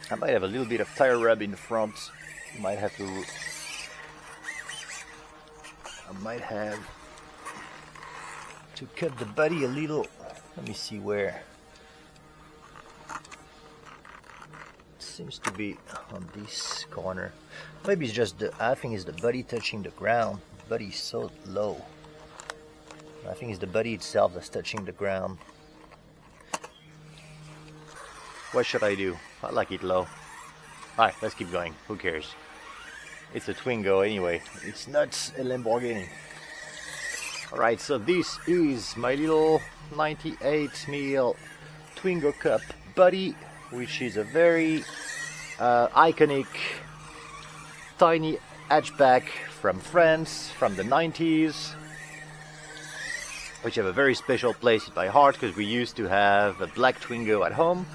I might have a little bit of tire rub in the front. I might have to cut the body a little. Let me see where. It seems to be on this corner. Maybe it's just I think it's the body touching the ground. The body is so low. I think it's the body itself that's touching the ground. What should I do? I like it low. Alright, let's keep going. Who cares? It's a Twingo anyway. It's not a Lamborghini. Alright, so this is my little 98mm Twingo Cup body, which is a very iconic tiny hatchback from France, from the 90s, which have a very special place in my heart because we used to have a black Twingo at home.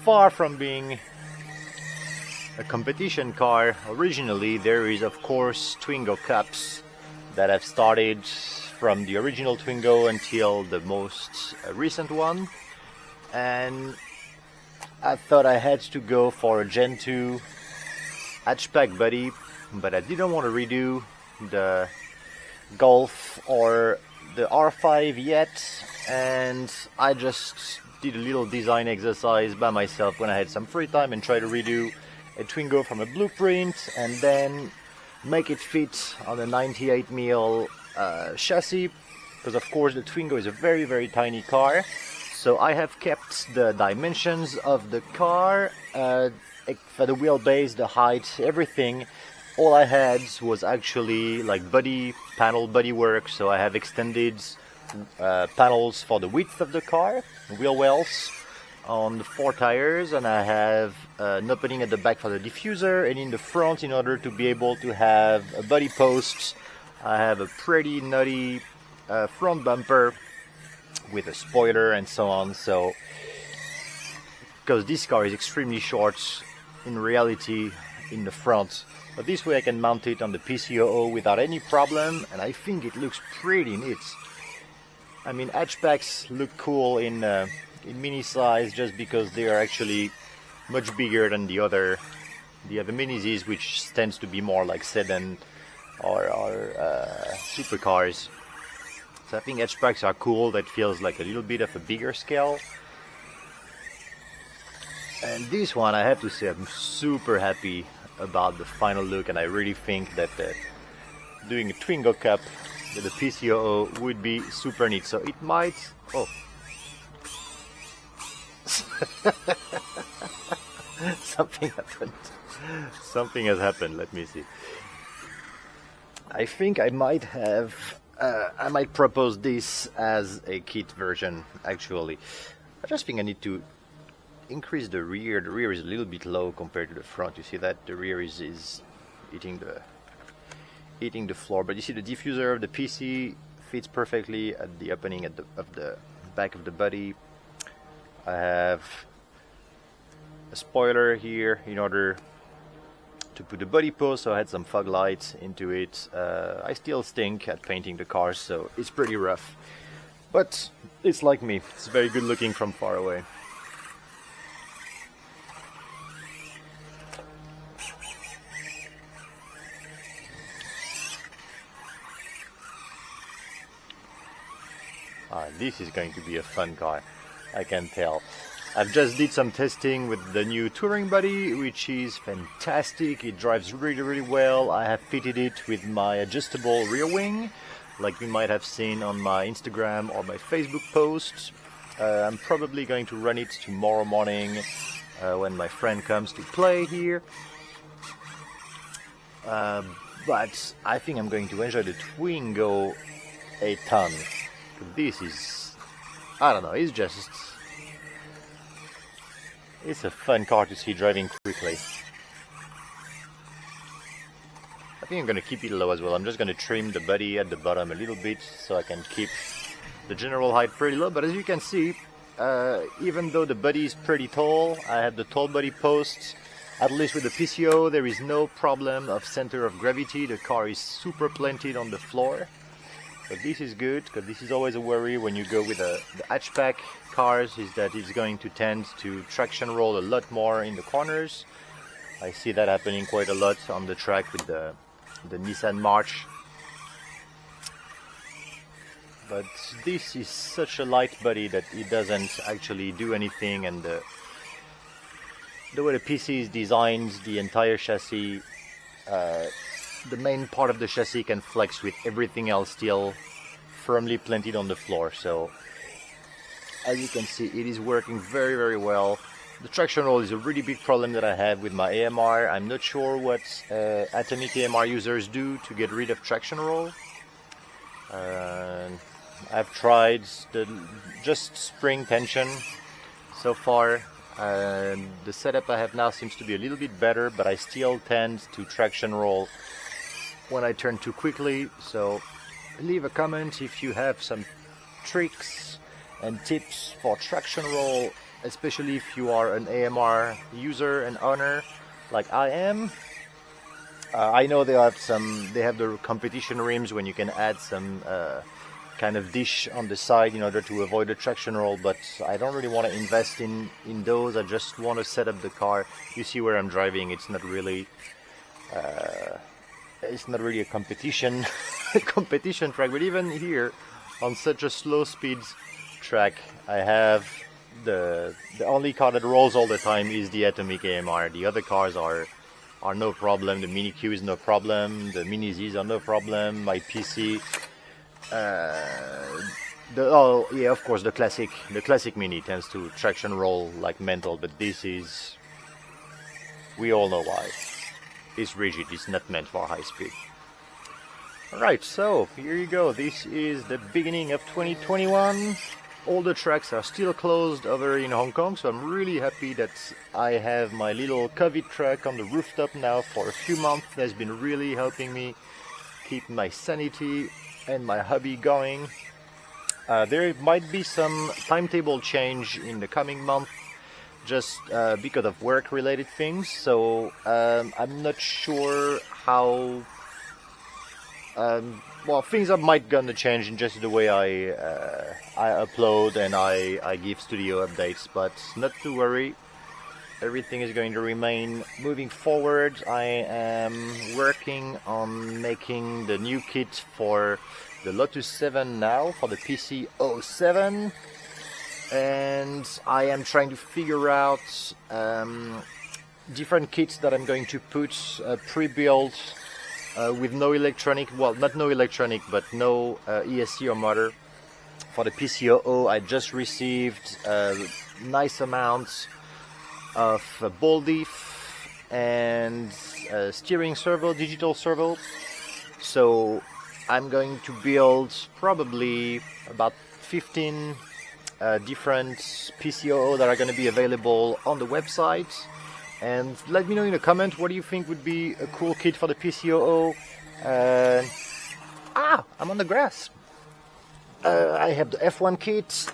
Far from being a competition car, originally there is of course Twingo Cups that have started from the original Twingo until the most recent one, and I thought I had to go for a Gen 2 hatchback body, but I didn't want to redo the Golf or the R5 yet, and I just did a little design exercise by myself when I had some free time and tried to redo a Twingo from a blueprint and then make it fit on a 98mm chassis, because of course the Twingo is a very very tiny car. So I have kept the dimensions of the car, for the wheelbase, the height, everything. All I had was actually like body panel bodywork, so I have extended panels for the width of the car, wheel wells on the 4 tires, and I have an opening at the back for the diffuser, and in the front, in order to be able to have a body post, I have a pretty nutty front bumper with a spoiler and so on. So because this car is extremely short in reality in the front, but this way I can mount it on the PC-00 without any problem, and I think it looks pretty neat. I mean, hatchbacks look cool in mini size just because they are actually much bigger than the other minis, which tends to be more like sedan or supercars. So I think hatchbacks are cool. That feels like a little bit of a bigger scale. And this one, I have to say, I'm super happy about the final look, and I really think that doing a Twingo Cup with a PC-00 would be super neat. So it might... Oh. Something happened. Something has happened. Let me see. I think I might have... I might propose this as a kit version, actually. I just think I need to increase the rear. The rear is a little bit low compared to the front. You see that? The rear is eating the floor. But you see the diffuser of the PC fits perfectly at the opening of the back of the body. I have a spoiler here in order to put the body post, so I had some fog lights into it. I still stink at painting the cars, so it's pretty rough. But it's like me, it's very good looking from far away. This is going to be a fun car, I can tell. I've just did some testing with the new touring body, which is fantastic. It drives really, really well. I have fitted it with my adjustable rear wing, like you might have seen on my Instagram or my Facebook posts. I'm probably going to run it tomorrow morning when my friend comes to play here. But I think I'm going to enjoy the Twingo a ton. This is, I don't know, it's a fun car to see driving quickly. I think I'm going to keep it low as well. I'm just going to trim the body at the bottom a little bit so I can keep the general height pretty low. But as you can see, even though the body is pretty tall, I have the tall body posts. At least with the PC-00, there is no problem of center of gravity. The car is super planted on the floor. But this is good, because this is always a worry when you go with the hatchback cars, is that it's going to tend to traction roll a lot more in the corners. I see that happening quite a lot on the track with the Nissan March. But this is such a light body that it doesn't actually do anything, and the way the PC is designed, the entire chassis, the main part of the chassis can flex with everything else still firmly planted on the floor. So as you can see, it is working very, very well. The traction roll is a really big problem that I have with my AMR. I'm not sure what Atomic AMR users do to get rid of traction roll. I've tried just spring tension so far. The setup I have now seems to be a little bit better, but I still tend to traction roll when I turn too quickly. So leave a comment if you have some tricks and tips for traction roll, especially if you are an AMR user and owner like I am. I know they have the competition rims when you can add some kind of dish on the side in order to avoid the traction roll, but I don't really want to invest in those. I just want to set up the car. You see where I'm driving, it's not really a competition competition track, but even here on such a slow speed track, I have the only car that rolls all the time is the Atomic AMR. The other cars are no problem. The Mini Q is no problem, the Mini Zs are no problem, my PC, oh yeah, of course the classic Mini tends to traction roll like mental, but this is, we all know why. It's rigid, it's not meant for high speed. Alright, so here you go. This is the beginning of 2021. All the tracks are still closed over in Hong Kong, so I'm really happy that I have my little COVID track on the rooftop now for a few months. That's been really helping me keep my sanity and my hobby going. There might be some timetable change in the coming month, just because of work related things, so I'm not sure how well, things might gonna change in just the way I upload and I give studio updates, but not to worry, everything is going to remain moving forward. I am working on making the new kit for the Lotus 7 now, for the PC-07, and I am trying to figure out different kits that I'm going to put pre-built with no electronic, well, not no electronic, but no ESC or motor. For the PC-00, I just received nice amounts of ball diff and steering servo, digital servo. So I'm going to build probably about 15 different PC-00 that are going to be available on the website. And let me know in a comment what do you think would be a cool kit for the PC-00. I'm on the grass. I have the F1 kit.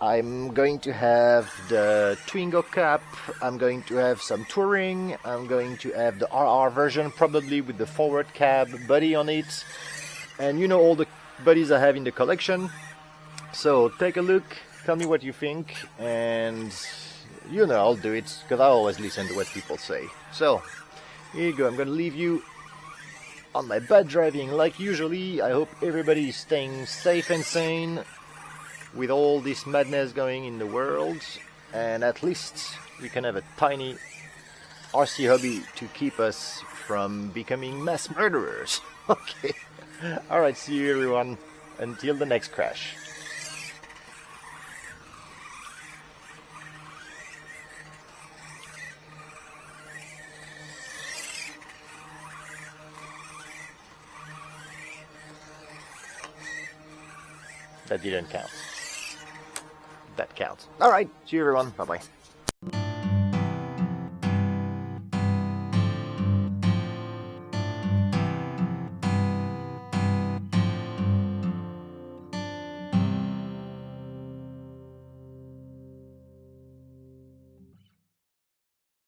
I'm going to have the Twingo Cup. I'm going to have some touring. I'm going to have the RR version, probably with the forward cab body on it. And you know all the buddies I have in the collection. So take a look, tell me what you think, and you know I'll do it, because I always listen to what people say. So, here you go, I'm gonna leave you on my bad driving like usually. I hope everybody is staying safe and sane with all this madness going in the world, and at least we can have a tiny RC hobby to keep us from becoming mass murderers. Okay, alright, see you everyone, until the next crash. That didn't count. That counts. Alright, see you everyone. Bye-bye.